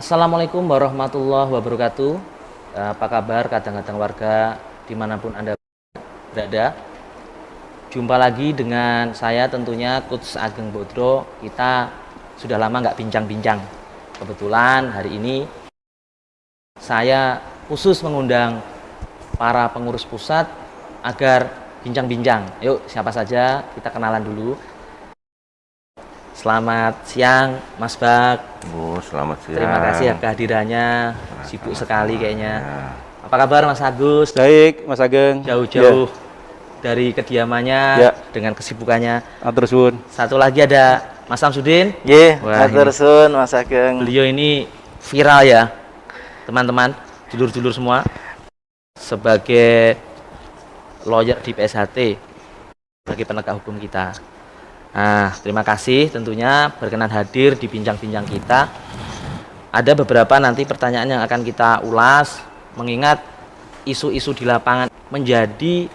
Assalamualaikum warahmatullahi wabarakatuh. Apa kabar kadang-kadang warga dimanapun Anda berada? Jumpa lagi dengan saya tentunya Coach Ageng Bodro. Kita sudah lama nggak bincang-bincang. Kebetulan hari ini saya khusus mengundang para pengurus pusat agar bincang-bincang. Yuk, siapa saja kita kenalan dulu. Selamat siang, Mas Bak. Bu, selamat siang. Terima kasih ya kehadirannya. Sibuk sekali kayaknya. Apa kabar Mas Agus? Baik, Mas Ageng. Jauh-jauh dari kediamannya dengan kesibukannya. Atur suwun. Satu lagi ada Mas Samsudin. Atur suwun Mas Ageng. Beliau ini viral ya, teman-teman, dulur-dulur semua, sebagai lawyer di PSHT, sebagai penegak hukum kita. Nah, terima kasih tentunya berkenan hadir di bincang-bincang kita. Ada beberapa nanti pertanyaan yang akan kita ulas, mengingat isu-isu di lapangan menjadi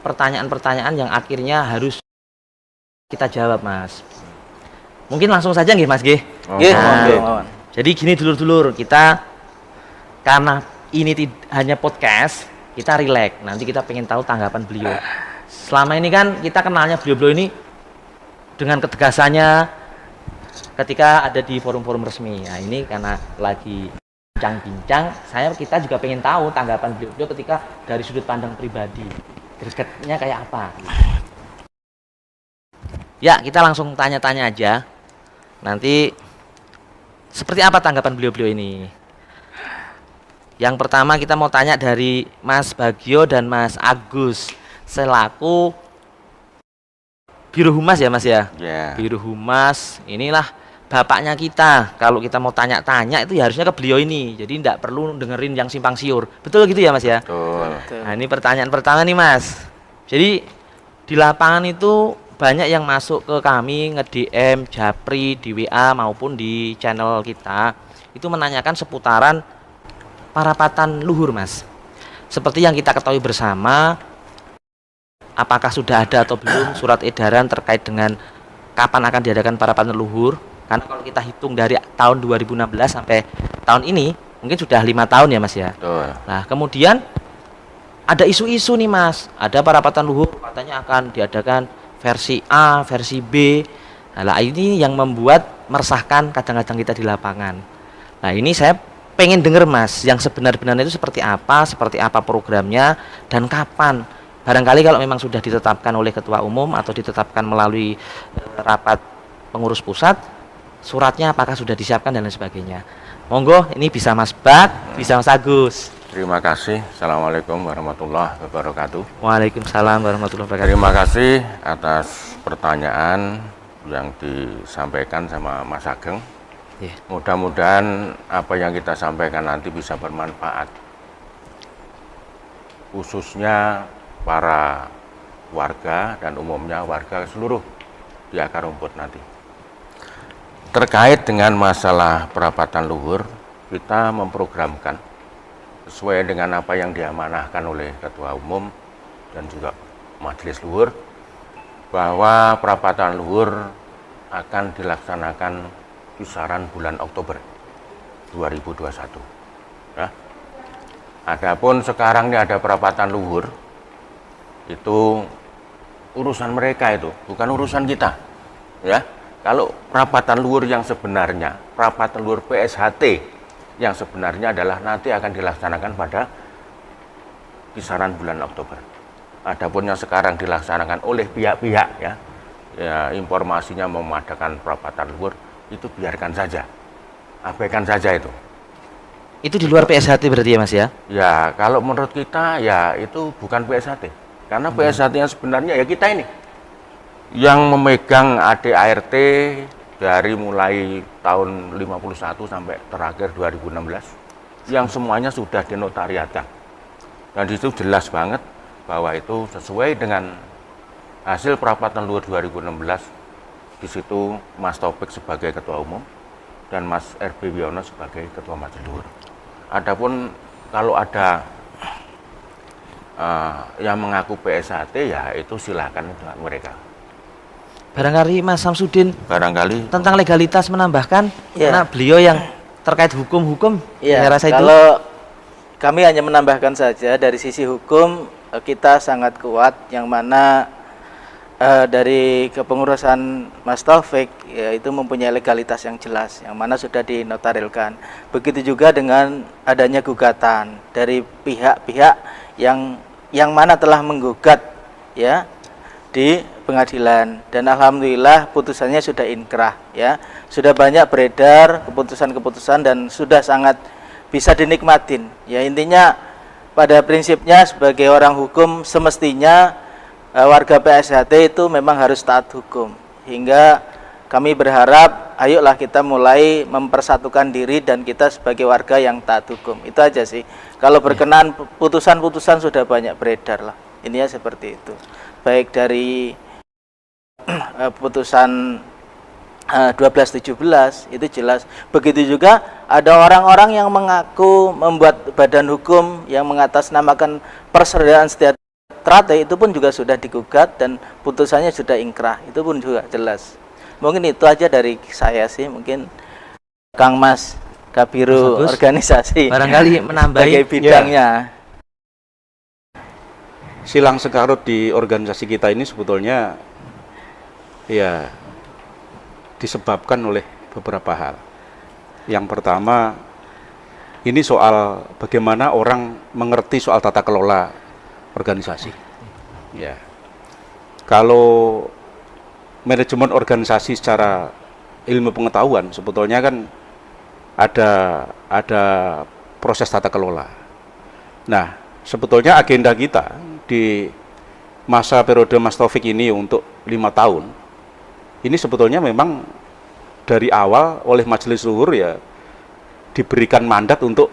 pertanyaan-pertanyaan yang akhirnya harus kita jawab, Mas. Mungkin langsung saja nggih, Mas nggih. Jadi gini dulur-dulur, kita karena ini hanya podcast, kita rileks. Nanti kita pengen tahu tanggapan beliau. Selama ini kan kita kenalnya beliau-beliau ini dengan ketegasannya ketika ada di forum-forum resmi. Nah, ini karena lagi bincang-bincang, kita juga pengen tahu tanggapan beliau ketika dari sudut pandang pribadi. Gregetnya kayak apa? Ya, kita langsung tanya-tanya aja. Nanti seperti apa tanggapan beliau-beliau ini? Yang pertama kita mau tanya dari Mas Bagio dan Mas Agus selaku Biro Humas ya Mas ya? Biro Humas, inilah bapaknya kita. Kalau kita mau tanya-tanya itu ya harusnya ke beliau ini. Jadi tidak perlu dengerin yang simpang siur. Betul gitu ya Mas ya? Betul. Nah, ini pertanyaan pertama nih Mas. Jadi di lapangan itu banyak yang masuk ke kami, nge-DM, japri, di WA maupun di channel kita. Itu menanyakan seputaran parapatan luhur Mas. Seperti yang kita ketahui bersama, apakah sudah ada atau belum surat edaran terkait dengan kapan akan diadakan parapatan luhur? Karena kalau kita hitung dari tahun 2016 sampai tahun ini, mungkin sudah 5 tahun ya Mas ya. Betul. Nah, kemudian ada isu-isu nih Mas, ada parapatan luhur katanya akan diadakan versi A, versi B. Nah, ini yang membuat meresahkan kadang-kadang kita di lapangan. Nah, ini saya pengen denger Mas, yang sebenar-benarnya itu seperti apa programnya, dan kapan. Barangkali kalau memang sudah ditetapkan oleh Ketua Umum atau ditetapkan melalui rapat pengurus pusat, suratnya apakah sudah disiapkan dan lain sebagainya. Monggo, ini bisa Mas Bak, bisa Mas Agus. Terima kasih. Assalamualaikum warahmatullahi wabarakatuh. Waalaikumsalam warahmatullahi wabarakatuh. Terima kasih atas pertanyaan yang disampaikan sama Mas Ageng. Mudah-mudahan apa yang kita sampaikan nanti bisa bermanfaat, khususnya para warga dan umumnya warga seluruh di akar rumput nanti. Terkait dengan masalah perapatan luhur, kita memprogramkan sesuai dengan apa yang diamanahkan oleh Ketua Umum dan juga Majelis Luhur, bahwa perapatan luhur akan dilaksanakan kisaran bulan Oktober 2021. Nah, adapun sekarang ini ada perapatan luhur, itu urusan mereka, itu bukan urusan kita ya. Kalau perapatan luhur yang sebenarnya, perapatan luhur PSHT yang sebenarnya adalah nanti akan dilaksanakan pada kisaran bulan Oktober. Adapun yang sekarang dilaksanakan oleh pihak-pihak ya, informasinya memadakan perapatan luhur, itu biarkan saja, abaikan saja itu. Itu di luar PSHT berarti ya Mas ya? Ya, kalau menurut kita ya itu bukan PSHT. Karena PSHT yang sebenarnya ya kita ini yang memegang ADART dari mulai tahun 51 sampai terakhir 2016, yang semuanya sudah dinotariatkan. Dan di situ jelas banget bahwa itu sesuai dengan hasil perapatan luhur 2016. Di situ Mas Taufik sebagai Ketua Umum dan Mas RB Wiono sebagai Ketua Majelis Luhur. Adapun kalau ada yang mengaku PSHT, ya itu silakan dengan mereka. Barangkali Mas Samsudin Barangkali tentang legalitas menambahkan, karena beliau yang terkait hukum-hukum, Iya, saya rasa itu. kalau kami hanya menambahkan saja dari sisi hukum kita sangat kuat, yang mana dari kepengurusan Mas Taufik ya, itu mempunyai legalitas yang jelas, yang mana sudah dinotarilkan. Begitu juga dengan adanya gugatan dari pihak-pihak yang mana telah menggugat ya di pengadilan, dan alhamdulillah putusannya sudah inkrah ya, sudah banyak beredar keputusan-keputusan dan sudah sangat bisa dinikmatin ya. Intinya pada prinsipnya sebagai orang hukum semestinya warga PSHT itu memang harus taat hukum, hingga kami berharap ayolah kita mulai mempersatukan diri dan kita sebagai warga yang taat hukum. Itu aja sih. Kalau berkenaan putusan-putusan sudah banyak beredar lah, intinya seperti itu, baik dari putusan 12-17 itu jelas. Begitu juga ada orang-orang yang mengaku membuat badan hukum yang mengatasnamakan persaudaraan sejahtera, itu pun juga sudah digugat dan putusannya sudah ingkrah, itu pun juga jelas. Mungkin itu aja dari saya sih, mungkin Kang Mas Kabiru organisasi barangkali menambahi sebagai bidangnya. Silang sekarut di organisasi kita ini sebetulnya ya disebabkan oleh beberapa hal. Yang pertama, ini soal bagaimana orang mengerti soal tata kelola organisasi. Ya, kalau manajemen organisasi secara ilmu pengetahuan sebetulnya kan ada proses tata kelola. Nah, sebetulnya agenda kita di masa periode Mas Taufik ini untuk 5 tahun ini sebetulnya memang dari awal oleh Majelis Luhur ya diberikan mandat untuk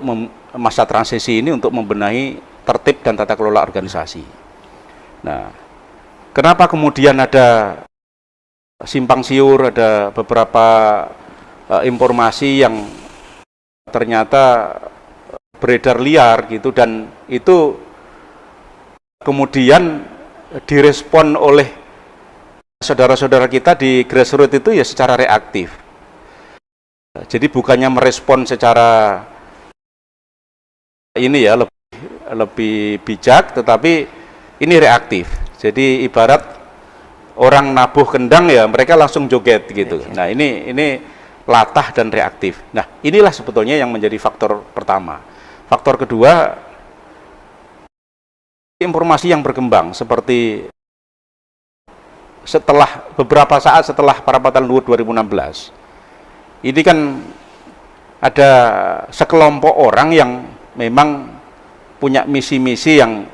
masa transisi ini untuk membenahi tertib dan tata kelola organisasi. Nah, kenapa kemudian ada simpang siur, ada beberapa informasi yang ternyata beredar liar gitu, dan itu kemudian direspon oleh saudara-saudara kita di grassroots itu ya secara reaktif. Jadi bukannya merespon secara ini ya lebih bijak, tetapi ini reaktif. Jadi ibarat orang nabuh kendang ya mereka langsung joget gitu. Nah, ini latah dan reaktif. Nah, inilah sebetulnya yang menjadi faktor pertama. Faktor kedua, informasi yang berkembang seperti setelah beberapa saat setelah Parapatan Luhur 2016, ini kan ada sekelompok orang yang memang punya misi-misi yang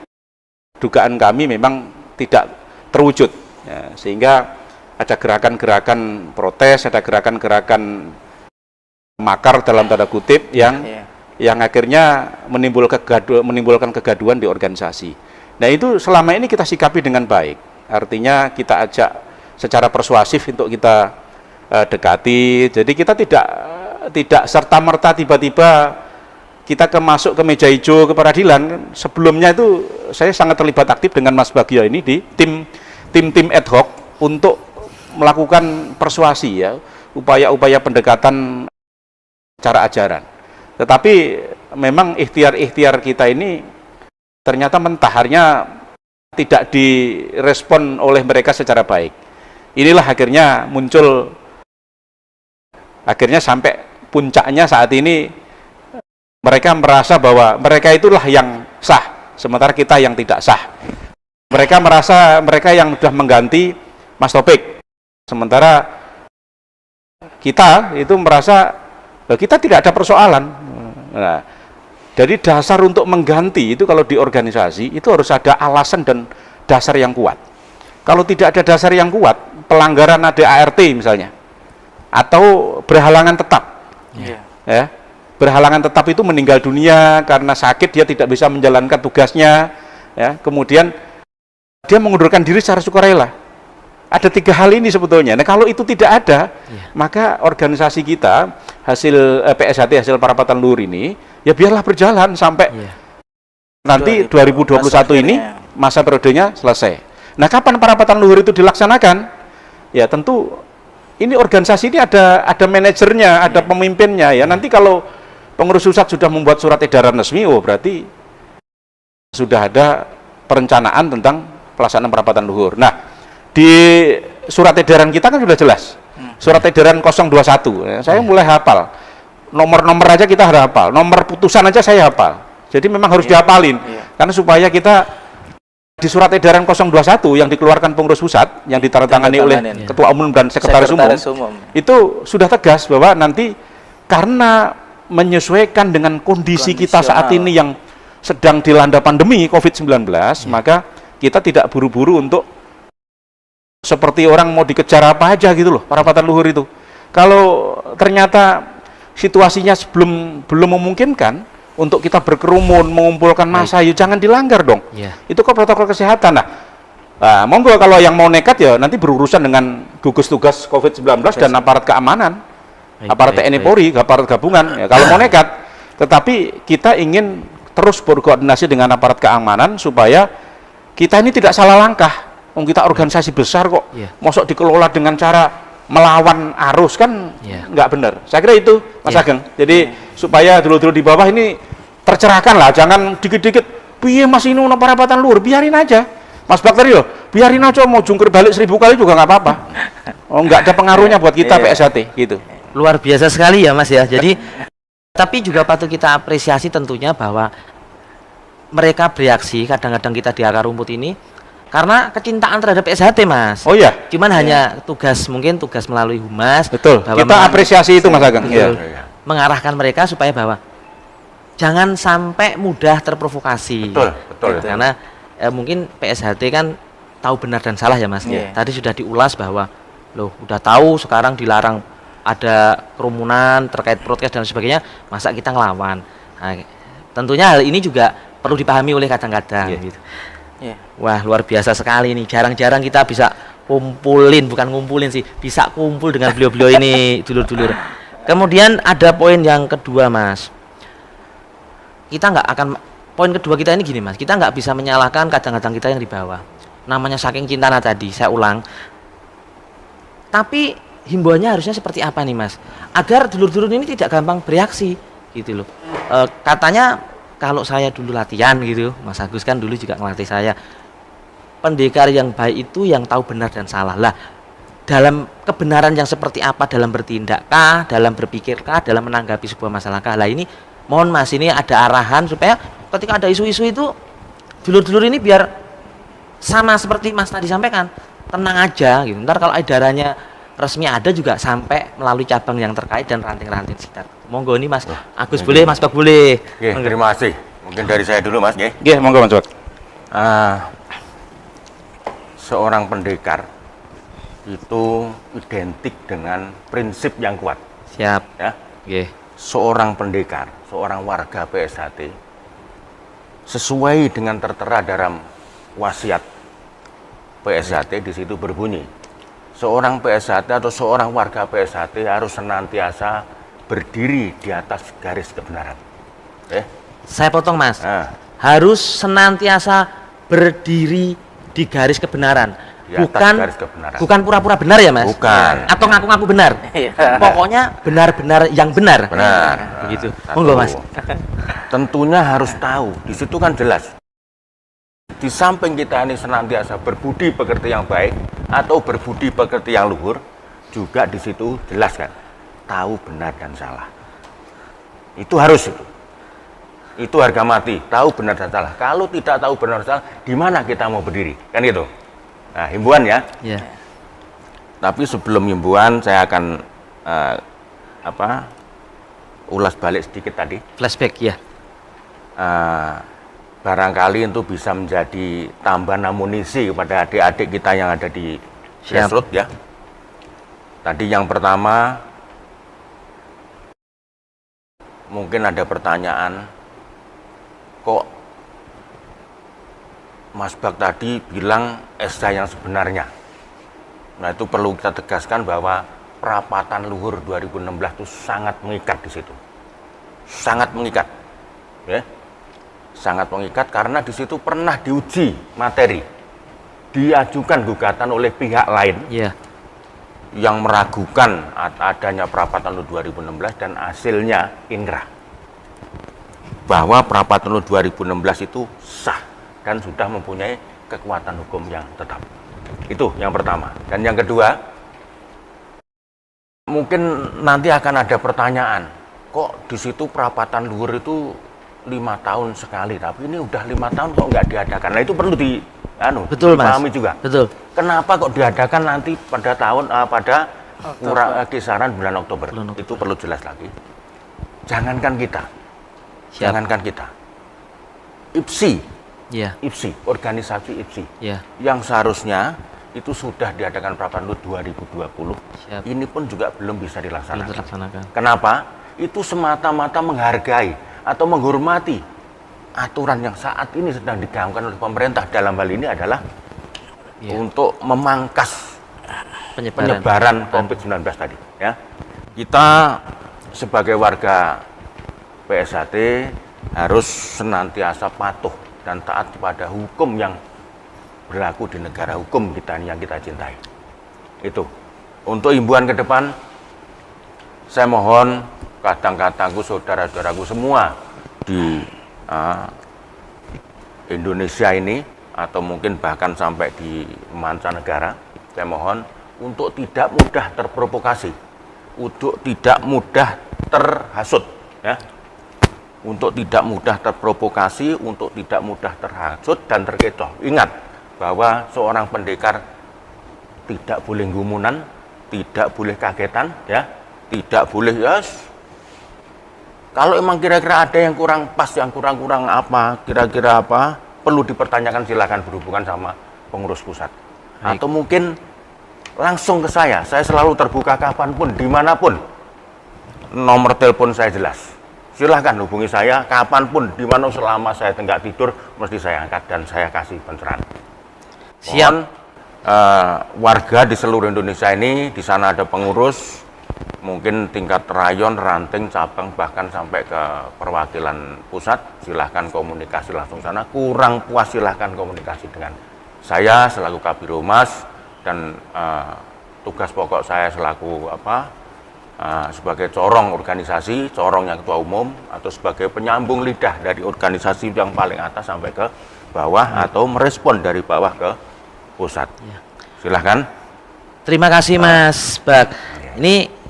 dugaan kami memang tidak terwujud ya, sehingga ada gerakan-gerakan protes, ada gerakan-gerakan makar dalam tanda kutip yang akhirnya menimbulkan kegaduhan di organisasi. Nah, itu selama ini kita sikapi dengan baik. Artinya kita ajak secara persuasif untuk kita dekati. Jadi kita tidak serta-merta tiba-tiba kita masuk ke meja hijau ke peradilan. Sebelumnya itu saya sangat terlibat aktif dengan Mas Bagio ini di tim ad hoc untuk melakukan persuasi ya, upaya-upaya pendekatan cara ajaran. Tetapi memang ikhtiar-ikhtiar kita ini ternyata mentaharnya tidak direspon oleh mereka secara baik. Inilah akhirnya muncul, akhirnya sampai puncaknya saat ini mereka merasa bahwa mereka itulah yang sah, sementara kita yang tidak sah. Mereka merasa mereka yang sudah mengganti Mas Taufik, sementara kita itu merasa kita tidak ada persoalan. Nah, jadi dasar untuk mengganti itu kalau di organisasi itu harus ada alasan dan dasar yang kuat. Kalau tidak ada dasar yang kuat, pelanggaran ADART misalnya, atau berhalangan tetap, ya, berhalangan tetap itu meninggal dunia karena sakit, dia tidak bisa menjalankan tugasnya, ya, kemudian dia mengundurkan diri secara sukarela. Ada 3 hal ini sebetulnya. Nah, kalau itu tidak ada, maka organisasi kita hasil PSHT hasil Parapatan Luhur ini ya biarlah berjalan sampai nanti 2021 ini masa periodenya selesai. Nah, kapan Parapatan Luhur itu dilaksanakan? Ya tentu ini organisasi ini ada manajernya, ada pemimpinnya ya. Nanti kalau pengurus pusat sudah membuat surat edaran resmi, oh berarti sudah ada perencanaan tentang pelaksanaan perapatan luhur. Nah, di surat edaran kita kan sudah jelas. Surat edaran 021. Ya, saya mulai hafal. Nomor-nomor aja kita harus hafal. Nomor putusan aja saya hafal. Jadi memang harus dihafalin. Karena supaya kita di surat edaran 021 yang dikeluarkan pengurus pusat yang ditandatangani oleh ketua umum dan sekretaris umum itu sudah tegas bahwa nanti karena menyesuaikan dengan kondisi kita saat ini yang sedang dilanda pandemi COVID-19, maka kita tidak buru-buru untuk seperti orang mau dikejar apa aja gitu loh, perapatan luhur itu. Kalau ternyata situasinya belum memungkinkan untuk kita berkerumun, mengumpulkan massa, yuk jangan dilanggar dong. Itu kok protokol kesehatan. Nah, monggo kalau yang mau nekat ya nanti berurusan dengan gugus tugas COVID-19 dan aparat keamanan, aparat TNI Polri, aparat gabungan. Ya, kalau mau nekat, tetapi kita ingin terus berkoordinasi dengan aparat keamanan supaya kita ini tidak salah langkah. Kita organisasi besar kok, mosok dikelola dengan cara melawan arus kan nggak benar. Saya kira itu Mas Ageng. Jadi supaya dulu-dulu di bawah ini tercerahkan lah, jangan dikit-dikit piye Mas ini ono perapatan luhur, biarin aja. Mas Bakteri loh, biarin aja mau jungkir balik 1000 kali juga nggak apa-apa. Oh, nggak ada pengaruhnya buat kita PSHT gitu. Luar biasa sekali ya Mas ya. Jadi tapi juga patut kita apresiasi tentunya bahwa mereka bereaksi kadang-kadang kita di akar rumput ini karena kecintaan terhadap PSHT Mas. Oh ya. Cuman hanya mungkin tugas melalui humas. Betul. Kita apresiasi itu Mas Ageng. Mengarahkan mereka supaya bahwa jangan sampai mudah terprovokasi. Betul. Karena mungkin PSHT kan tahu benar dan salah ya Mas. Tadi sudah diulas bahwa loh udah tahu sekarang dilarang ada kerumunan terkait protes dan sebagainya, masa kita ngelawan. Nah, tentunya hal ini juga perlu dipahami oleh kadang-kadang gitu. Wah, luar biasa sekali nih. Jarang-jarang kita bisa bukan ngumpulin sih, bisa kumpul dengan beliau-beliau ini, dulur-dulur. Kemudian ada poin yang kedua, Mas. Poin kedua kita ini gini, Mas. Kita nggak bisa menyalahkan kadang-kadang kita yang di bawah. Namanya saking cintanya tadi, saya ulang. Tapi himbauannya harusnya seperti apa nih, Mas? Agar dulur-dulur ini tidak gampang bereaksi, gitu loh. Katanya kalau saya dulu latihan gitu, Mas Agus kan dulu juga ngelatih saya. Pendekar yang baik itu yang tahu benar dan salah. Lah, dalam kebenaran yang seperti apa dalam bertindakkah, dalam berpikirkah, dalam menanggapi sebuah masalahkah? Lah ini mohon Mas, ini ada arahan supaya ketika ada isu-isu itu dulur-dulur ini biar sama seperti Mas tadi sampaikan, tenang aja gitu. Ntar kalau edarannya resmi ada juga sampai melalui cabang yang terkait dan ranting-ranting sekitar. Monggo ini Mas Agus boleh, Mas Bak boleh. Terima kasih. Mungkin dari saya dulu Mas. Monggo Mas Bak. Seorang pendekar itu identik dengan prinsip yang kuat. Siap. Ya. Seorang pendekar, seorang warga PSHT sesuai dengan tertera dalam wasiat PSHT di situ berbunyi, seorang PSHT atau seorang warga PSHT harus senantiasa berdiri di atas garis kebenaran. Saya potong Mas. Harus senantiasa berdiri di garis kebenaran. Bukan pura-pura benar ya Mas? Bukan. Atau ngaku-ngaku benar. Pokoknya benar-benar yang benar. Benar. Begitu. Monggo Mas. Tentunya harus tahu. Di situ kan jelas. Di samping kita ini senantiasa berbudi pekerti yang baik atau berbudi pekerti yang luhur, juga di situ jelas kan, tahu benar dan salah. Itu harus itu. Itu harga mati, tahu benar dan salah. Kalau tidak tahu benar dan salah, di mana kita mau berdiri? Kan gitu. Nah, himbauan ya. Tapi sebelum himbauan saya akan ulas balik sedikit tadi. Flashback ya. Barangkali itu bisa menjadi tambahan amunisi kepada adik-adik kita yang ada di grassroots ya. Tadi yang pertama, mungkin ada pertanyaan, kok Mas Bak tadi bilang SK yang sebenarnya. Nah, itu perlu kita tegaskan bahwa perapatan luhur 2016 itu sangat mengikat di situ. Sangat mengikat. Ya. Sangat mengikat karena di situ pernah diuji materi, diajukan gugatan oleh pihak lain yang meragukan adanya perapatan LUHUR 2016 dan hasilnya inkrah bahwa perapatan LUHUR 2016 itu sah dan sudah mempunyai kekuatan hukum yang tetap. Itu yang pertama. Dan yang kedua, mungkin nanti akan ada pertanyaan, kok di situ perapatan luhur itu 5 tahun sekali, tapi ini udah 5 tahun kok nggak diadakan. Nah itu perlu Betul, Mas. dipahami juga. Betul. Kenapa kok diadakan nanti pada kisaran bulan Oktober? Itu perlu jelas lagi. Jangankan kita, IPSI, IPSI, organisasi IPSI, yang seharusnya itu sudah diadakan perapatan LUHUR 2020. Ini pun juga belum bisa dilaksanakan. Kenapa? Itu semata-mata menghargai atau menghormati aturan yang saat ini sedang digaungkan oleh pemerintah. Dalam hal ini adalah untuk memangkas penyebaran COVID-19 tadi. Ya, kita sebagai warga PSHT harus senantiasa patuh dan taat kepada hukum yang berlaku di negara hukum kita yang kita cintai. Itu. Untuk himbauan ke depan, saya mohon kadang-kadangku, saudara-saudaraku semua di Indonesia ini atau mungkin bahkan sampai di mancanegara, saya mohon untuk tidak mudah terprovokasi, untuk tidak mudah terhasut, ya. Untuk tidak mudah terprovokasi, untuk tidak mudah terhasut dan terkecoh. Ingat bahwa seorang pendekar tidak boleh gumunan, tidak boleh kagetan, ya, tidak boleh kalau emang kira-kira ada yang kurang pas, yang kurang apa, kira-kira apa, perlu dipertanyakan, silakan berhubungan sama pengurus pusat. Baik. Atau mungkin langsung ke saya selalu terbuka kapanpun, dimanapun. Nomor telepon saya jelas. Silahkan hubungi saya kapanpun, dimana selama saya nggak tidur, mesti saya angkat dan saya kasih pencerahan. Siap. Warga di seluruh Indonesia ini, di sana ada pengurus, mungkin tingkat rayon, ranting, cabang, bahkan sampai ke perwakilan pusat, silahkan komunikasi langsung sana. Kurang puas silahkan komunikasi dengan saya selaku Kabiro Humas, dan tugas pokok saya selaku sebagai corong organisasi, corongnya ketua umum, atau sebagai penyambung lidah dari organisasi yang paling atas sampai ke bawah, atau merespon dari bawah ke pusat. Silahkan. Terima kasih Mas Bak. Ini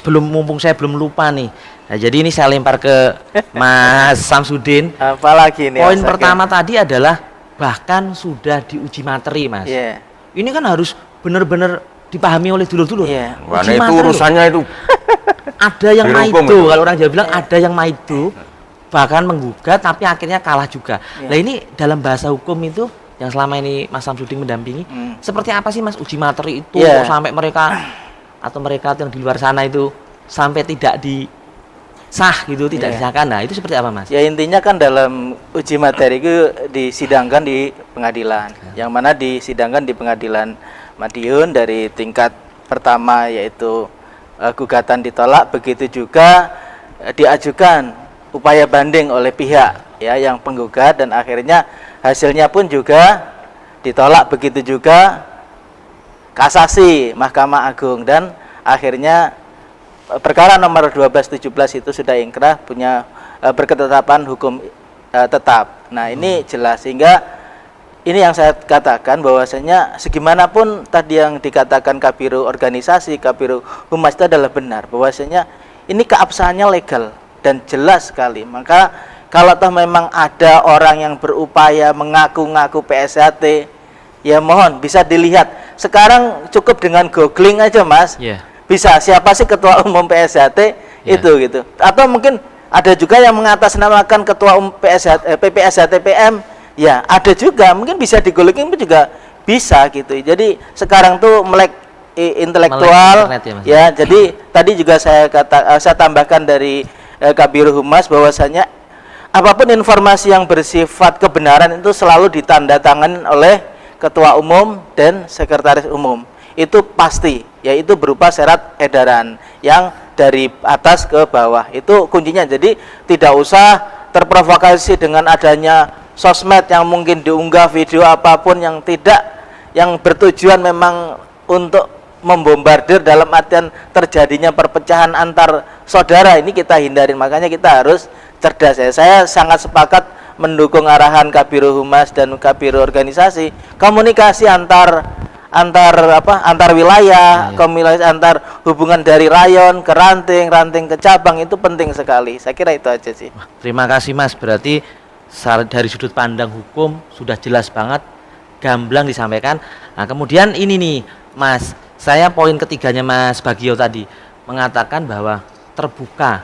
mumpung saya belum lupa nih. Nah, jadi ini saya lempar ke Mas Samsudin. Apalagi nih? Poin pertama tadi adalah bahkan sudah diuji materi, Mas. Ini kan harus benar-benar dipahami oleh dulur-dulur. Mana itu urusannya itu. Ada yang maido, kalau orang Jawa bilang ada yang maido, bahkan menggugat tapi akhirnya kalah juga. Nah ini dalam bahasa hukum itu yang selama ini Mas Samsudin mendampingi, seperti apa sih Mas uji materi itu sampai mereka atau mereka yang di luar sana itu sampai tidak disah gitu, tidak disahkan. Nah itu seperti apa Mas? Ya intinya kan dalam uji materi itu disidangkan di pengadilan, yang mana disidangkan di pengadilan Madiun dari tingkat pertama yaitu gugatan ditolak, begitu juga diajukan upaya banding oleh pihak yang penggugat, dan akhirnya hasilnya pun juga ditolak, begitu juga kasasi Mahkamah Agung, dan akhirnya perkara nomor 1217 itu sudah ingkrah, punya berketetapan hukum tetap. Nah ini jelas, sehingga ini yang saya katakan bahwasanya segimanapun tadi yang dikatakan Kabiro organisasi, Kabiro Humas itu adalah benar, bahwasanya ini keabsahannya legal dan jelas sekali. Maka kalau toh memang ada orang yang berupaya mengaku-ngaku PSHT, ya mohon bisa dilihat. Sekarang cukup dengan googling aja Mas, bisa siapa sih ketua umum PSHT itu gitu. Atau mungkin ada juga yang mengatasnamakan ketua umum PPSHT PM. Ya ada juga, mungkin bisa digolongin juga bisa gitu. Jadi sekarang tuh melek intelektual ya. Jadi tadi juga saya tambahkan dari Kabiro Humas bahwasanya apapun informasi yang bersifat kebenaran itu selalu ditandatangani oleh ketua umum dan sekretaris umum. Itu pasti, yaitu berupa syarat edaran yang dari atas ke bawah. Itu kuncinya. Jadi tidak usah terprovokasi dengan adanya sosmed yang mungkin diunggah video apapun yang tidak, yang bertujuan memang untuk membombardir dalam artian terjadinya perpecahan antar saudara ini kita hindarin. Makanya kita harus cerdas ya. Saya sangat sepakat mendukung arahan Kabiro Humas dan Kabiro organisasi. Komunikasi antar wilayah, komunikasi antar hubungan dari rayon ke ranting, ranting ke cabang itu penting sekali. Saya kira itu aja sih. Terima kasih Mas. Berarti dari sudut pandang hukum sudah jelas banget, gamblang disampaikan. Nah, kemudian ini nih Mas, saya poin ketiganya Mas Bagio tadi mengatakan bahwa terbuka.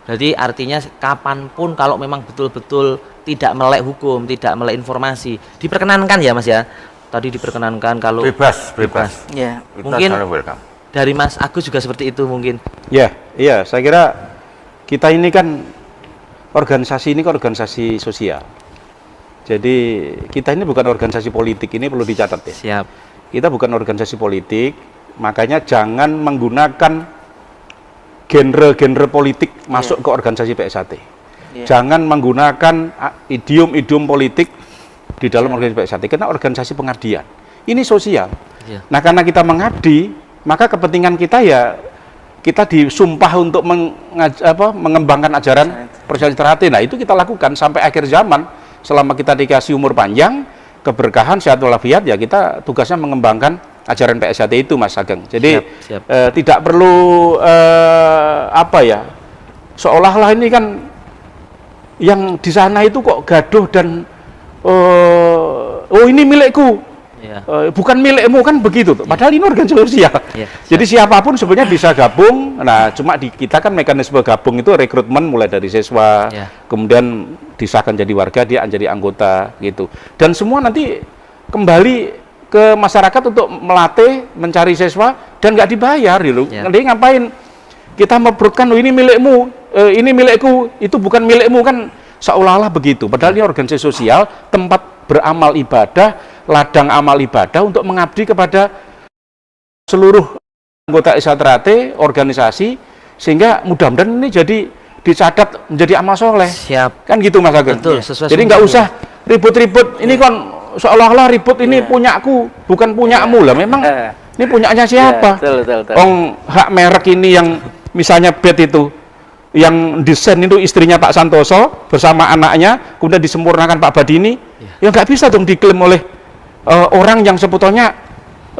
Berarti artinya kapanpun kalau memang betul-betul tidak melek hukum, tidak melek informasi, diperkenankan ya Mas ya. Tadi diperkenankan kalau bebas. Ya. Kita mungkin selalu welcome. dari Mas Agus juga seperti itu mungkin. Ya, iya, saya kira kita ini kan organisasi ini kan organisasi sosial. Jadi kita ini bukan organisasi politik, ini perlu dicatat ya. Siap. Kita bukan organisasi politik, makanya jangan menggunakan genre-genre politik masuk ke organisasi PSHT. Jangan menggunakan idiom-idiom politik di dalam organisasi PSHT, karena organisasi pengabdian. Ini sosial. Nah, karena kita mengabdi, maka kepentingan kita ya kita disumpah untuk mengembangkan ajaran PSHT. Nah, itu kita lakukan sampai akhir zaman. Selama kita dikasih umur panjang, keberkahan, sehat walafiat, ya kita tugasnya mengembangkan ajaran PSHT itu, Mas Ageng. Jadi siap. tidak perlu seolah-olah ini kan yang di sana itu kok gaduh dan oh ini milikku, bukan milikmu, kan begitu tuh. Padahal ini organisasi sosial. Jadi siapapun sebenarnya bisa gabung. Nah, cuma di kita kan mekanisme gabung itu rekrutmen mulai dari siswa, kemudian disahkan jadi warga, dia jadi anggota gitu. Dan semua nanti kembali ke masyarakat untuk melatih, mencari siswa dan nggak dibayar gitu. Nanti ngapain kita mebrutkan, oh ini milikmu, ini milikku, itu bukan milikmu, kan seolah-olah begitu. Padahal ini organisasi sosial, tempat beramal ibadah, ladang amal ibadah untuk mengabdi kepada seluruh anggota SHT, organisasi, sehingga mudah-mudahan ini jadi dicatat menjadi amal soleh. Siap. Kan gitu Mas Ageng. Betul, sesuai. Jadi nggak usah ribut-ribut. Ini kan seolah-olah ribut, ini punyaku, bukan punyamu lah. Memang ini punyanya siapa? Hak merek ini yang misalnya bed itu, yang desain itu istrinya Pak Santoso bersama anaknya, kemudian disempurnakan Pak Badini, ya nggak bisa dong diklaim oleh orang yang sebetulnya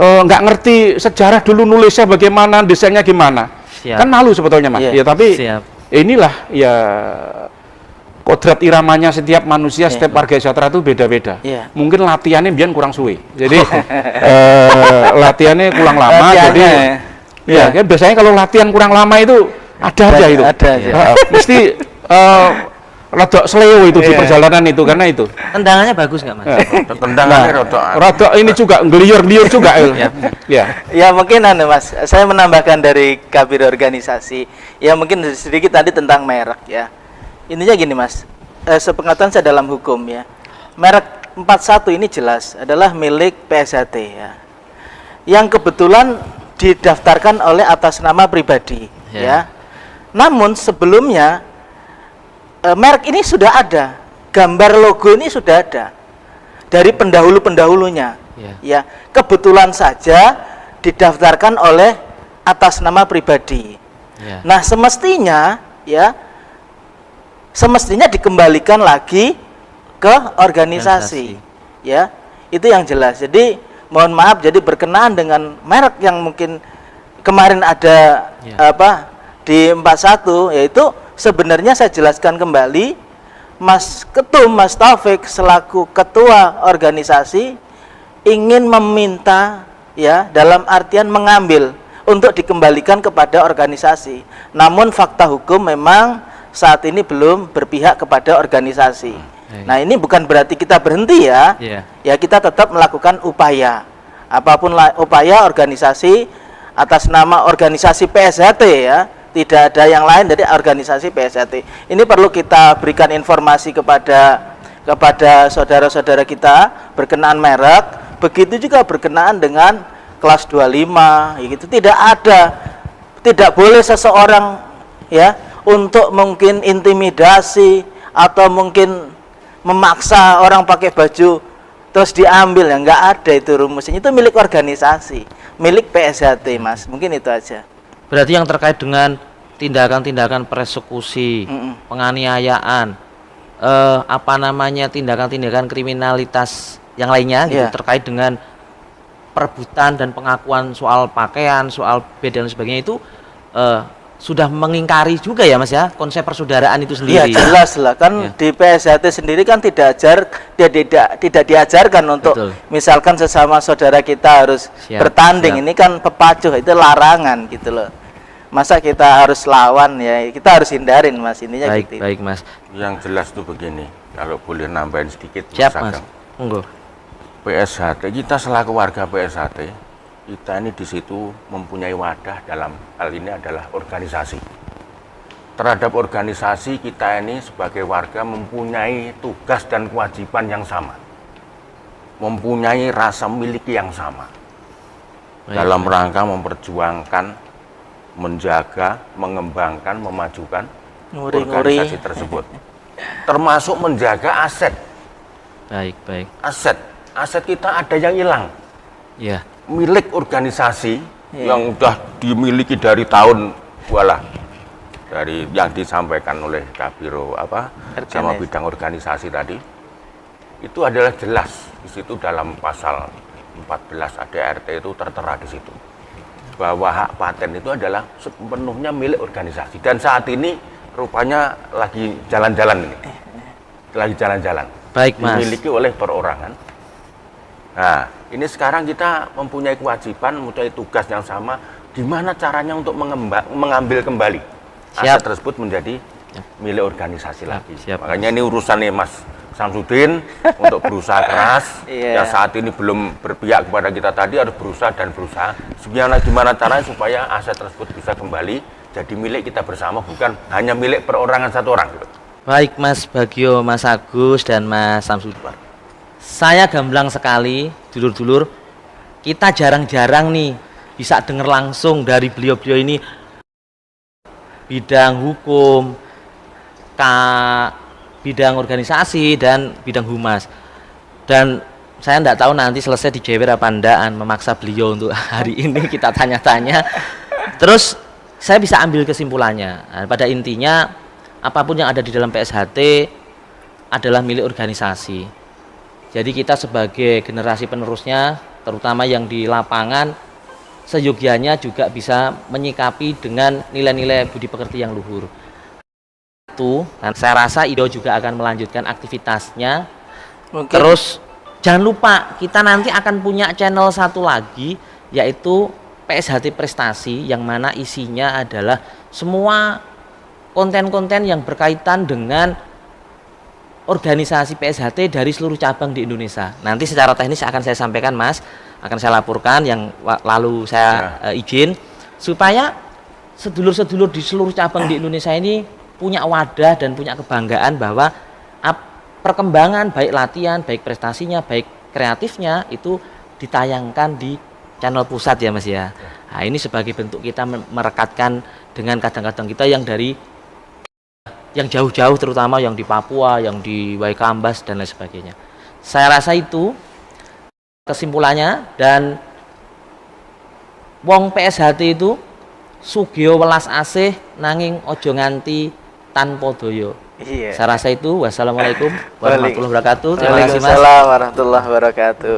nggak ngerti sejarah dulu nulisnya bagaimana, desainnya gimana. Kan malu sebetulnya Mas. Ya tapi inilah ya kodrat iramanya setiap manusia, setiap warga sejahtera itu beda-beda. Mungkin latihannya biar kurang suwe. Jadi latihannya kurang lama. Jadi kan biasanya kalau latihan kurang lama itu ada aja itu. Mesti rodok seleo itu di perjalanan itu, karena itu. Tendangannya bagus nggak Mas? Tendangannya rodok ini juga ngeliur-ngeliur juga. Ya mungkin Mas, saya menambahkan dari Kabiro organisasi. Ya mungkin sedikit tadi tentang merek ya. Intinya gini Mas, sepengetahuan saya dalam hukum ya, merek 41 ini jelas adalah milik PSHT ya, yang kebetulan didaftarkan oleh atas nama pribadi ya. Namun sebelumnya merek ini sudah ada, gambar logo ini sudah ada dari pendahulu-pendahulunya ya. Kebetulan saja didaftarkan oleh atas nama pribadi. Nah semestinya dikembalikan lagi ke organisasi. Ya, itu yang jelas. Jadi mohon maaf, jadi berkenaan dengan merek yang mungkin kemarin ada di 41, yaitu sebenarnya saya jelaskan kembali, Mas Ketum, Mas Taufik selaku ketua organisasi ingin meminta dalam artian mengambil untuk dikembalikan kepada organisasi. Namun fakta hukum memang saat ini belum berpihak kepada organisasi. Nah, ini bukan berarti kita berhenti ya. Ya, kita tetap melakukan upaya. Apapun upaya organisasi atas nama organisasi PSHT ya. Tidak ada yang lain dari organisasi PSHT. Ini perlu kita berikan informasi kepada saudara-saudara kita berkenaan merek, begitu juga berkenaan dengan kelas 25 gitu. Tidak boleh seseorang untuk mungkin intimidasi atau mungkin memaksa orang pakai baju terus diambil, ya nggak ada itu rumusnya. Itu milik organisasi, milik PSHT, Mas. Mungkin itu aja. Berarti yang terkait dengan tindakan-tindakan persekusi, penganiayaan, apa namanya, tindakan-tindakan kriminalitas yang lainnya gitu, terkait dengan perebutan dan pengakuan soal pakaian, soal bed dan sebagainya itu sudah mengingkari juga ya Mas ya konsep persaudaraan itu sendiri. Iya jelas lah kan di PSHT sendiri kan tidak diajarkan untuk misalkan sesama saudara kita harus bertanding. Ini kan pepacuh, itu larangan gitu loh. Masa kita harus lawan, ya kita harus hindarin Mas, intinya baik, gitu. Baik Mas. Yang jelas tuh begini, kalau boleh nambahin sedikit. Siap Mas. Monggo. PSHT, kita selaku warga PSHT, kita ini di situ mempunyai wadah, dalam hal ini adalah organisasi. Terhadap organisasi, kita ini sebagai warga mempunyai tugas dan kewajiban yang sama, mempunyai rasa miliki yang sama, dalam rangka memperjuangkan, menjaga, mengembangkan, memajukan organisasi tersebut, termasuk menjaga aset. Baik. Aset kita ada yang hilang. Ya. Milik organisasi yang sudah dimiliki dari tahun dari yang disampaikan oleh Kabiro sama bidang organisasi tadi, itu adalah jelas di situ dalam pasal 14 ADRT itu tertera di situ bahwa hak paten itu adalah sepenuhnya milik organisasi, dan saat ini rupanya lagi jalan-jalan. Baik Mas. Dimiliki oleh perorangan. Nah, ini sekarang kita mempunyai kewajiban, mempunyai tugas yang sama, gimana caranya untuk mengambil kembali aset tersebut menjadi milik organisasi lagi. Makanya ini urusannya Mas Samsudin untuk berusaha keras, yang saat ini belum berpihak kepada kita tadi, harus berusaha gimana caranya supaya aset tersebut bisa kembali jadi milik kita bersama, bukan hanya milik perorangan satu orang. Baik Mas Bagio, Mas Agus, dan Mas Samsudin. Saya gamblang sekali, dulur-dulur, kita jarang-jarang nih bisa dengar langsung dari beliau-beliau ini bidang hukum, bidang organisasi, dan bidang humas. Dan saya tidak tahu nanti selesai dijewer apa andaan memaksa beliau untuk hari ini kita tanya-tanya. Terus saya bisa ambil kesimpulannya. Nah, pada intinya apapun yang ada di dalam PSHT adalah milik organisasi. Jadi kita sebagai generasi penerusnya, terutama yang di lapangan, seyogianya juga bisa menyikapi dengan nilai-nilai budi pekerti yang luhur. Dan saya rasa Ido juga akan melanjutkan aktivitasnya. Terus jangan lupa kita nanti akan punya channel satu lagi, yaitu PSHT Prestasi, yang mana isinya adalah semua konten-konten yang berkaitan dengan organisasi PSHT dari seluruh cabang di Indonesia. Nanti secara teknis akan saya sampaikan Mas, akan saya laporkan, yang lalu saya izin supaya sedulur-sedulur di seluruh cabang di Indonesia ini punya wadah dan punya kebanggaan bahwa perkembangan baik latihan, baik prestasinya, baik kreatifnya itu ditayangkan di channel pusat ya Mas ya. Nah, ini sebagai bentuk kita merekatkan dengan kadang-kadang kita yang dari yang jauh-jauh, terutama yang di Papua, yang di Waikambas dan lain sebagainya. Saya rasa itu kesimpulannya, dan wong PSHT itu sugio welas asih nanging ojo nganti tanpa doyo. Saya rasa itu. Wassalamualaikum warahmatullahi wabarakatuh. Terima kasih Mas. Waalaikumsalam warahmatullahi wabarakatuh.